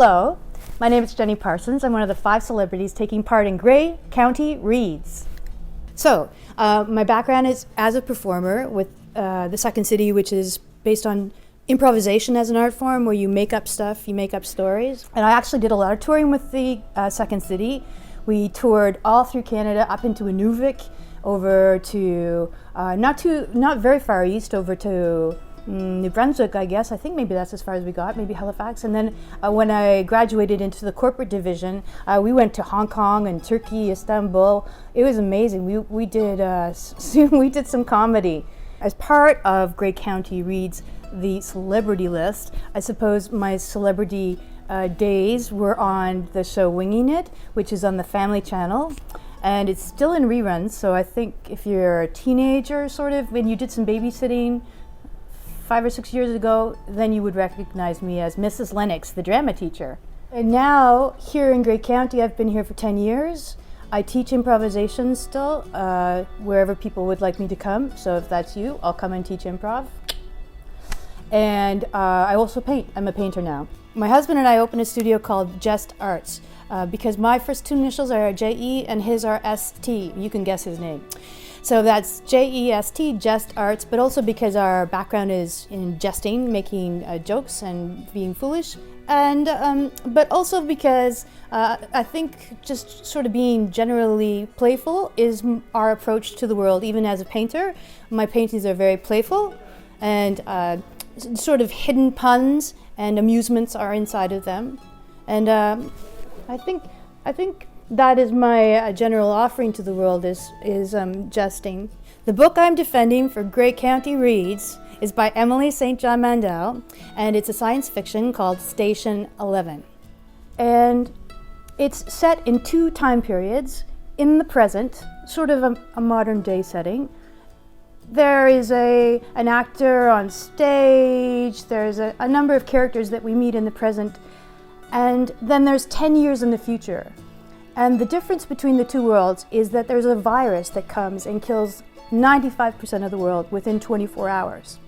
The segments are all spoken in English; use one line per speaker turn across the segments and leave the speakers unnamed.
Hello, my name is Jenny Parsons. I'm one of the 5 celebrities taking part in Grey County Reads. So, my background is as a performer with the Second City, which is based on improvisation as an art form where you make up stuff, you make up stories. And I actually did a lot of touring with the Second City. We toured all through Canada up into Inuvik, over to, not very far east, over to New Brunswick, I guess. I think maybe that's as far as we got, maybe Halifax. And then when I graduated into the corporate division, we went to Hong Kong and Turkey, Istanbul. It was amazing. We did we did some comedy. As part of Grey County Reads, the celebrity list, I suppose my celebrity days were on the show Winging It, which is on the Family Channel. And it's still in reruns, so I think if you're a teenager, sort of, when you did some babysitting 5 or 6 years ago, then you would recognize me as Mrs. Lennox, the drama teacher. And now, here in Grey County, I've been here for 10 years. I teach improvisation still, wherever people would like me to come. So if that's you, I'll come and teach improv. And I also paint. I'm a painter now. My husband and I opened a studio called Just Arts, because my first 2 initials are J-E and his are S-T. You can guess his name. So that's J-E-S-T, Just Arts, but also because our background is in jesting, making jokes and being foolish. And but also because I think just sort of being generally playful is our approach to the world. Even as a painter, my paintings are very playful, and sort of hidden puns and amusements are inside of them. And I think that is my general offering to the world is jesting. The book I'm defending for Grey County Reads is by Emily St. John Mandel, and it's a science fiction called Station 11. And it's set in 2 time periods in the present, sort of a modern day setting. There is an actor on stage, there's a number of characters that we meet in the present, and then there's 10 years in the future. And the difference between the 2 worlds is that there's a virus that comes and kills 95% of the world within 24 hours.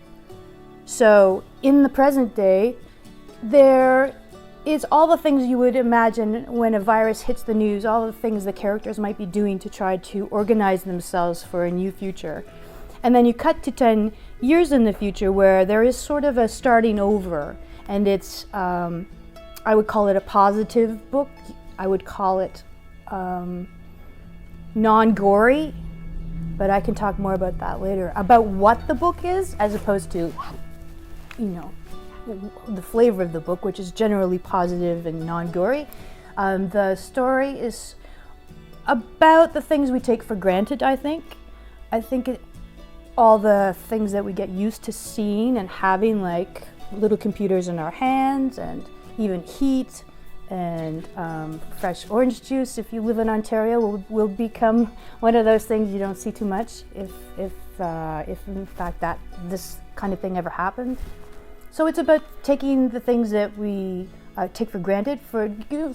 So in the present day, there is all the things you would imagine when a virus hits the news, all the things the characters might be doing to try to organize themselves for a new future. And then you cut to 10 years in the future where there is sort of a starting over. And it's, I would call it a positive book. I would call it non-gory, but I can talk more about that later, about what the book is as opposed to, you know, the flavor of the book, which is generally positive and non-gory. The story is about the things we take for granted, I think. All the things that we get used to seeing and having, like little computers in our hands and even heat, and fresh orange juice, if you live in Ontario, will become one of those things you don't see too much if in fact that this kind of thing ever happened. So it's about taking the things that we take for granted, for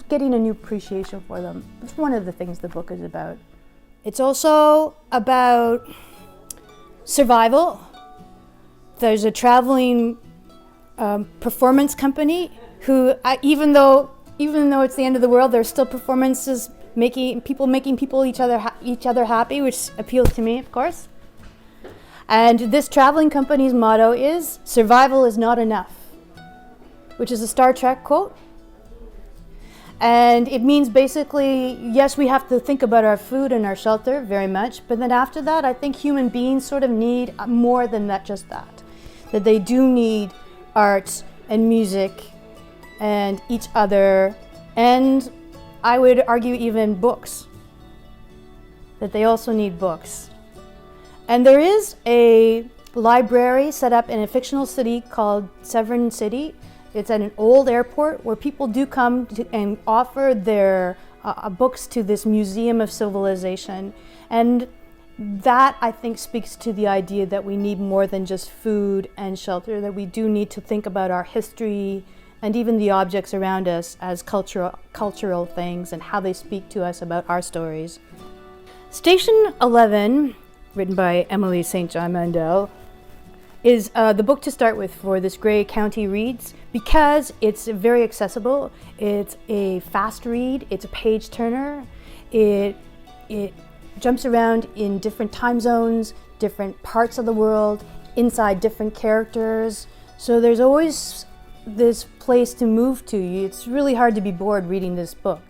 getting a new appreciation for them. It's one of the things the book is about. It's also about survival. There's a traveling performance company who, even though it's the end of the world, there's still performances making people each other happy, which appeals to me, of course. And this traveling company's motto is "Survival is not enough," which is a Star Trek quote. And it means basically, yes, we have to think about our food and our shelter very much, but then after that, I think human beings sort of need more than that, just that. That they do need art and music and each other, and I would argue even books. That they also need books. And there is a library set up in a fictional city called Severn City. It's at an old airport where people do come and offer their books to this museum of civilization. And that, I think, speaks to the idea that we need more than just food and shelter, that we do need to think about our history and even the objects around us as cultural things and how they speak to us about our stories. Station 11, written by Emily St. John Mandel, is the book to start with for this Gray County Reads, because it's very accessible. It's a fast read, it's a page turner, it jumps around in different time zones, different parts of the world, inside different characters. So there's always this place to move to. It's really hard to be bored reading this book.